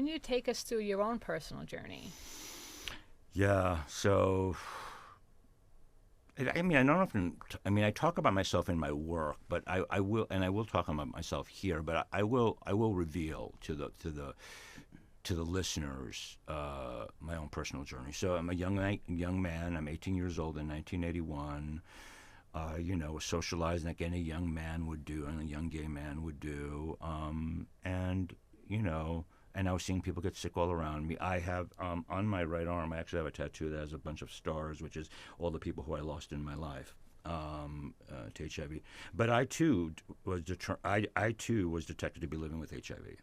Can you take us through your own personal journey? Yeah. So, I mean, I don't often. I mean, I talk about myself in my work, but I will talk about myself here. But I will reveal to the listeners my own personal journey. So I'm a young man. I'm 18 years old in 1981. Was socialized like any young man would do, and a young gay man would do. And you know, and I was seeing people get sick all around me. I have on my right arm, I actually have a tattoo that has a bunch of stars, which is all the people who I lost in my life to HIV. But I too was detected to be living with HIV.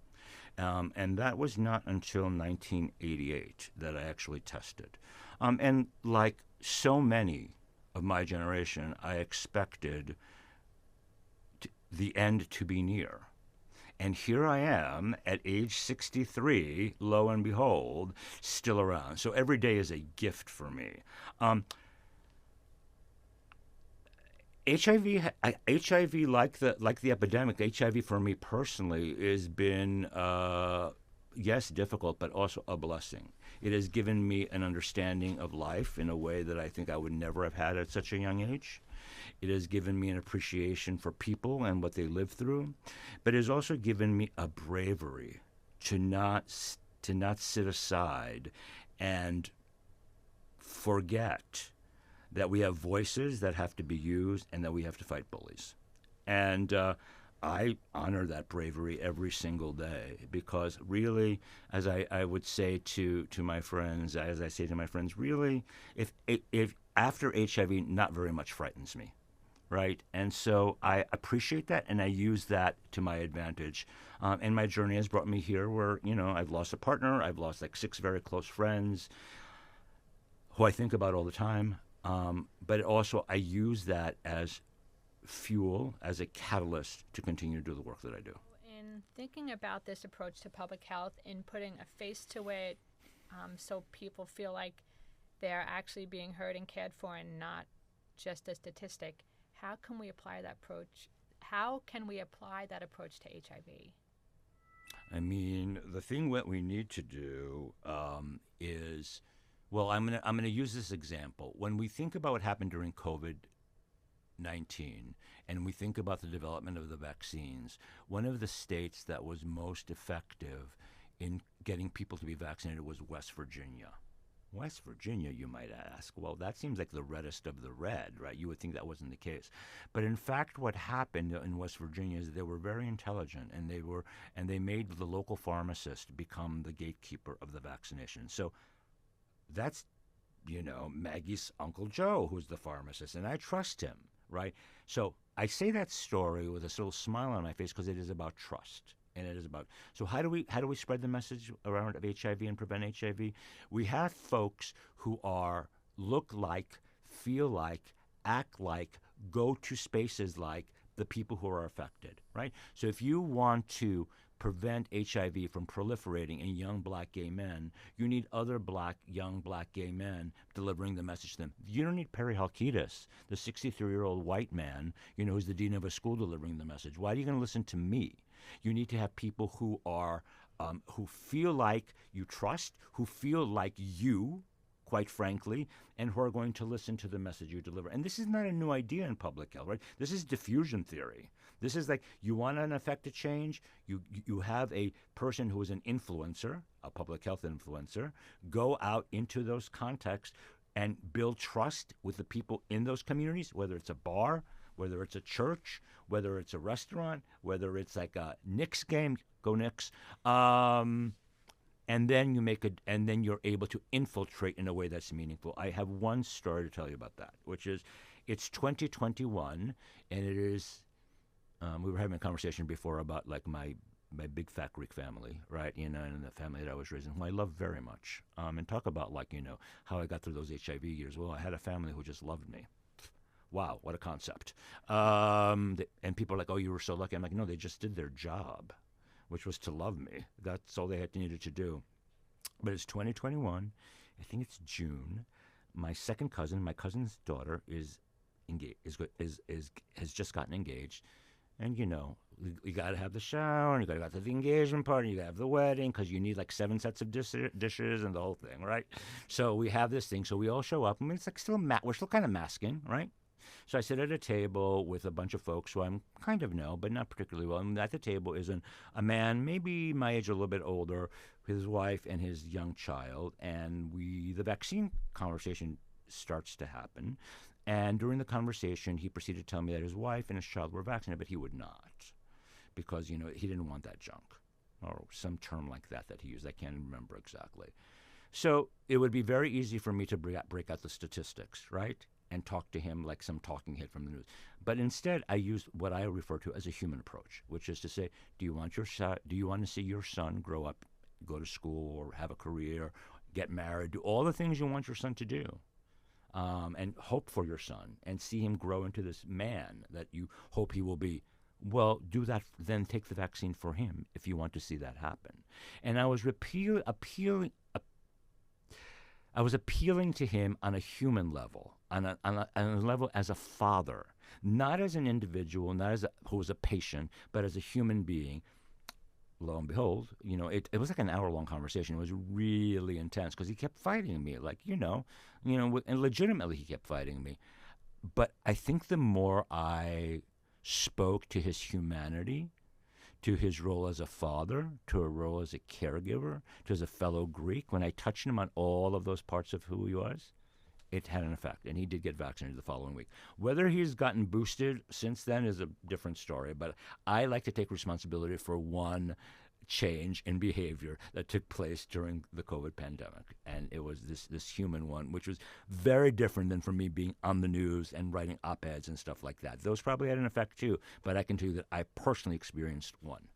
And that was not until 1988 that I actually tested. And like so many of my generation, I expected the end to be near. And here I am at age 63, lo and behold, still around. So every day is a gift for me. Um, HIV, like the epidemic, HIV for me personally has been, yes, difficult, but also a blessing. It has given me an understanding of life in a way that I think I would never have had at such a young age. It has given me an appreciation for people and what they live through, but it has also given me a bravery to not sit aside and forget that we have voices that have to be used and that we have to fight bullies. And I honor that bravery every single day because really, as I would say to my friends, as I say to my friends, really, if after HIV, not very much frightens me, right? And so I appreciate that and I use that to my advantage. And my journey has brought me here where, I've lost a partner, I've lost like 6 very close friends who I think about all the time. But also, I use that as fuel, as a catalyst to continue to do the work that I do. In thinking about this approach to public health, in putting a face to it, so people feel like they're actually being heard and cared for and not just a statistic, how can we apply that approach? How can we apply that approach to HIV? I mean, the thing that we need to do is, well, I'm gonna use this example. When we think about what happened during COVID-19, and we think about the development of the vaccines, one of the states that was most effective in getting people to be vaccinated was West Virginia. West Virginia, you might ask. Well, that seems like the reddest of the red, right? You would think that wasn't the case, but in fact, what happened in West Virginia is they were very intelligent, and they made the local pharmacist become the gatekeeper of the vaccination. So that's Maggie's Uncle Joe, who's the pharmacist, and I trust him, right? So I say that story with a little smile on my face because it is about trust. And it is about so how do we spread the message around of HIV and prevent HIV? We have folks who are look like, feel like, act like, go to spaces like the people who are affected, right? So if you want to prevent HIV from proliferating in young black gay men, you need other young black gay men delivering the message to them. You don't need Perry Halkitis, the 63-year-old white man, who's the dean of a school delivering the message. Why are you going to listen to me? You need to have people who feel like you trust, who feel like you, quite frankly, and who are going to listen to the message you deliver. And this is not a new idea in public health, right? This is diffusion theory. This is like you want an effective change, you have a person who is an influencer, a public health influencer, go out into those contexts and build trust with the people in those communities, whether it's a bar, whether it's a church, whether it's a restaurant, whether it's like a Knicks game, go Knicks. And then and then you're able to infiltrate in a way that's meaningful. I have one story to tell you about that, which is it's 2021, and it is. We were having a conversation before about like my big fat Greek family, right? And the family that I was raised in, who I love very much. And talk about like how I got through those HIV years. Well, I had a family who just loved me. Wow, what a concept. And people are like, oh, you were so lucky. I'm like, no, they just did their job, which was to love me. That's all they had needed to do. But it's 2021. I think it's June. My second cousin, my cousin's daughter, is engaged. Has just gotten engaged. And, you got to have the shower, and you got to go to the engagement party, you got to have the wedding, because you need like 7 sets of dishes and the whole thing, right? So we have this thing. So we all show up. I mean, it's like still, we're still kind of masking, right? So I sit at a table with a bunch of folks who I'm kind of know, but not particularly well. And at the table is a man, maybe my age, or a little bit older, his wife and his young child. And the vaccine conversation starts to happen. And during the conversation, he proceeded to tell me that his wife and his child were vaccinated, but he would not, because, he didn't want that junk, or some term like that he used. I can't remember exactly. So it would be very easy for me to break out the statistics, right, and talk to him like some talking head from the news. But instead, I used what I refer to as a human approach, which is to say, do you want to see your son grow up, go to school, or have a career, get married, do all the things you want your son to do? And hope for your son and see him grow into this man that you hope he will be. Well, do that, then take the vaccine for him if you want to see that happen. And I was appealing to him on a human level, on a level as a father, not as an individual, not who was a patient, but as a human being. Lo and behold, it was like an hour-long conversation. It was really intense because he kept fighting me, like, and legitimately he kept fighting me. But I think the more I spoke to his humanity, to his role as a father, to a role as a caregiver, to as a fellow Greek, when I touched him on all of those parts of who he was, it had an effect, and he did get vaccinated the following week. Whether he's gotten boosted since then is a different story, but I like to take responsibility for one change in behavior that took place during the COVID pandemic, and it was this human one, which was very different than from me being on the news and writing op-eds and stuff like that. Those probably had an effect too, but I can tell you that I personally experienced one.